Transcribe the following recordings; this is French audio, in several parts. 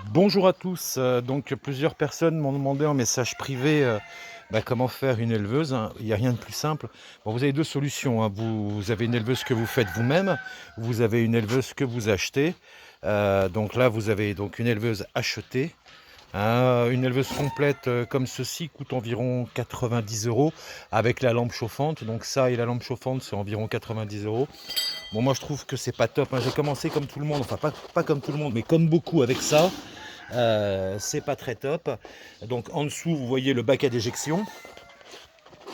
Bonjour à tous. Donc plusieurs personnes m'ont demandé en message privé comment faire une éleveuse, hein. Il n'y a rien de plus simple. Bon, vous avez deux solutions, hein. Vous avez une éleveuse que vous faites vous-même, vous avez une éleveuse que vous achetez. Donc là, vous avez donc une éleveuse achetée. Une éleveuse complète comme ceci coûte environ 90 euros avec la lampe chauffante. Donc ça et la lampe chauffante, c'est environ 90 euros. Bon, moi je trouve que c'est pas top, hein. J'ai commencé comme tout le monde, enfin pas comme tout le monde, mais comme beaucoup avec ça. C'est pas très top. Donc en dessous, vous voyez le bac à déjection.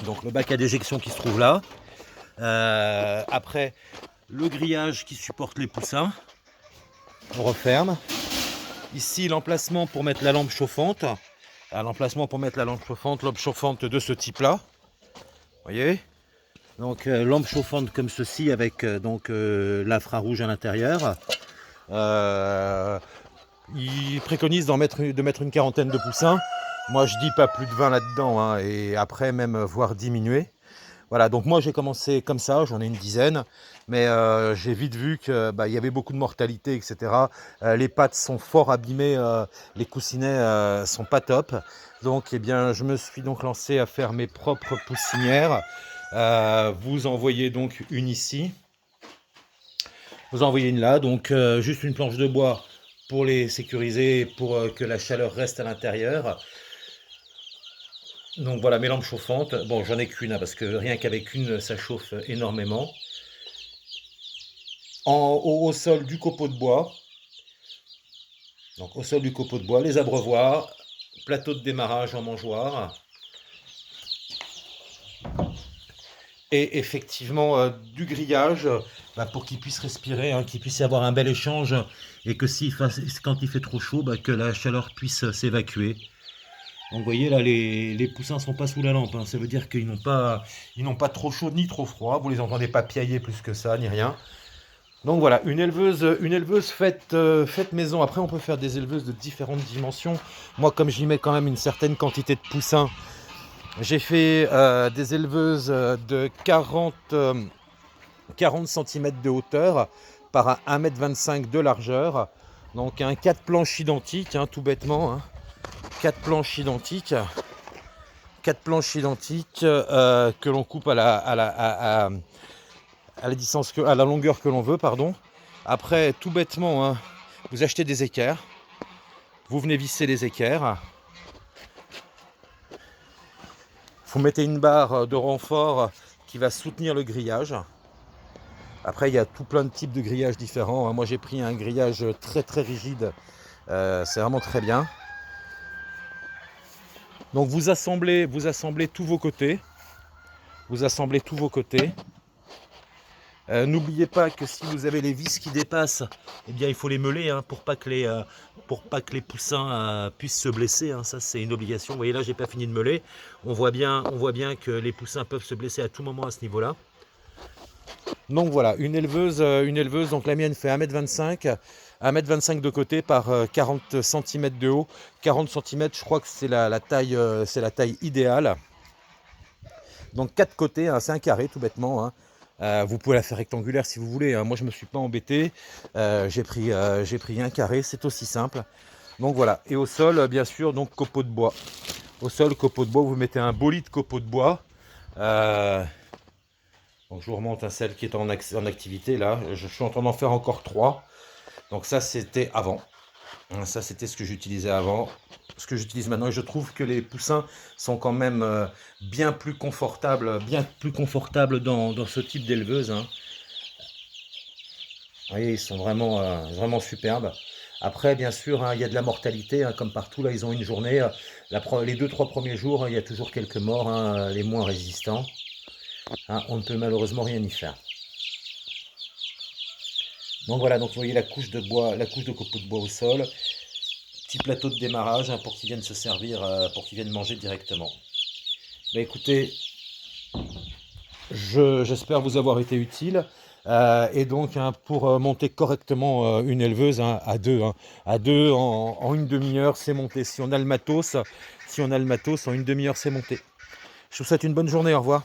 Donc le bac à déjection qui se trouve là. Après, le grillage qui supporte les poussins. On referme. Ici, l'emplacement pour mettre la lampe chauffante. L'emplacement pour mettre la lampe chauffante de ce type-là. Vous voyez. Donc lampe chauffante comme ceci avec l'infrarouge à l'intérieur. Il préconise de mettre une quarantaine de poussins. Moi je dis pas plus de 20 là-dedans, hein, et après même voire diminuer. Voilà, donc moi j'ai commencé comme ça, j'en ai une dizaine, mais j'ai vite vu que il y avait beaucoup de mortalité, etc. Les pattes sont fort abîmées, les coussinets sont pas top. Donc eh bien je me suis donc lancé à faire mes propres poussinières. Vous en voyez donc une ici. Vous en voyez une là, donc juste une planche de bois pour les sécuriser, pour que la chaleur reste à l'intérieur. Donc voilà mes lampes chauffantes. Bon, j'en ai qu'une, hein, parce que rien qu'avec une, ça chauffe énormément. Au sol du copeau de bois. Donc au sol du copeau de bois, les abreuvoirs, plateau de démarrage en mangeoire. Et effectivement du grillage pour qu'il puisse respirer, hein, qu'il puisse y avoir un bel échange et que quand il fait trop chaud, que la chaleur puisse s'évacuer. Donc vous voyez là, les poussins ne sont pas sous la lampe, hein. Ça veut dire qu'ils n'ont pas trop chaud ni trop froid. Vous les entendez pas piailler plus que ça, ni rien. Donc voilà, une éleveuse faite maison. Après, on peut faire des éleveuses de différentes dimensions. Moi, comme j'y mets quand même une certaine quantité de poussins, j'ai fait des éleveuses de 40 cm de hauteur par 1,25 m de largeur. Donc 4 planches identiques, hein, tout bêtement. Hein. 4 planches identiques. 4 planches identiques que l'on coupe à la distance à la longueur que l'on veut, pardon. Après, tout bêtement, hein, vous achetez des équerres. Vous venez visser les équerres. Vous mettez une barre de renfort qui va soutenir le grillage. Après, il y a tout plein de types de grillages différents. Moi, j'ai pris un grillage très très rigide. C'est vraiment très bien. Donc, vous assemblez tous vos côtés. Vous assemblez tous vos côtés. N'oubliez pas que si vous avez les vis qui dépassent, eh bien, il faut les meuler, hein, pour pas que les poussins puissent se blesser, hein. Ça, c'est une obligation. Vous voyez là, j'ai pas fini de meuler. On voit bien que les poussins peuvent se blesser à tout moment à ce niveau-là. Donc voilà, une éleveuse, donc la mienne fait 1,25 m, 1,25 m de côté par 40 cm de haut. 40 cm, je crois que c'est la taille idéale. Donc 4 côtés, hein, c'est un carré tout bêtement, hein. Vous pouvez la faire rectangulaire si vous voulez, hein. Moi je ne me suis pas embêté. J'ai pris un carré, c'est aussi simple. Donc voilà, et au sol, bien sûr, donc copeaux de bois. Au sol, copeaux de bois, vous mettez un beau lit de copeaux de bois. Donc je vous remonte à celle qui est en activité là. Je suis en train d'en faire encore 3. Donc ça c'était avant. Ça c'était ce que j'utilisais avant. Ce que j'utilise maintenant, et je trouve que les poussins sont quand même bien plus confortables dans ce type d'éleveuse, hein. Vous voyez, ils sont vraiment superbes. Après, bien sûr, hein, il y a de la mortalité, hein, comme partout. Là, ils ont une journée. Les 2-3 premiers jours, hein, il y a toujours quelques morts, hein, les moins résistants. Hein, on ne peut malheureusement rien y faire. Donc voilà, donc vous voyez la couche de bois, la couche de copeaux de bois au sol. Petit plateau de démarrage, hein, pour qu'ils viennent se servir, pour qu'ils viennent manger directement. Écoutez, j'espère vous avoir été utile. Et donc, hein, pour monter correctement une éleveuse, hein, à deux, en une demi-heure, c'est monté. Si on a le matos, en une demi-heure, c'est monté. Je vous souhaite une bonne journée. Au revoir.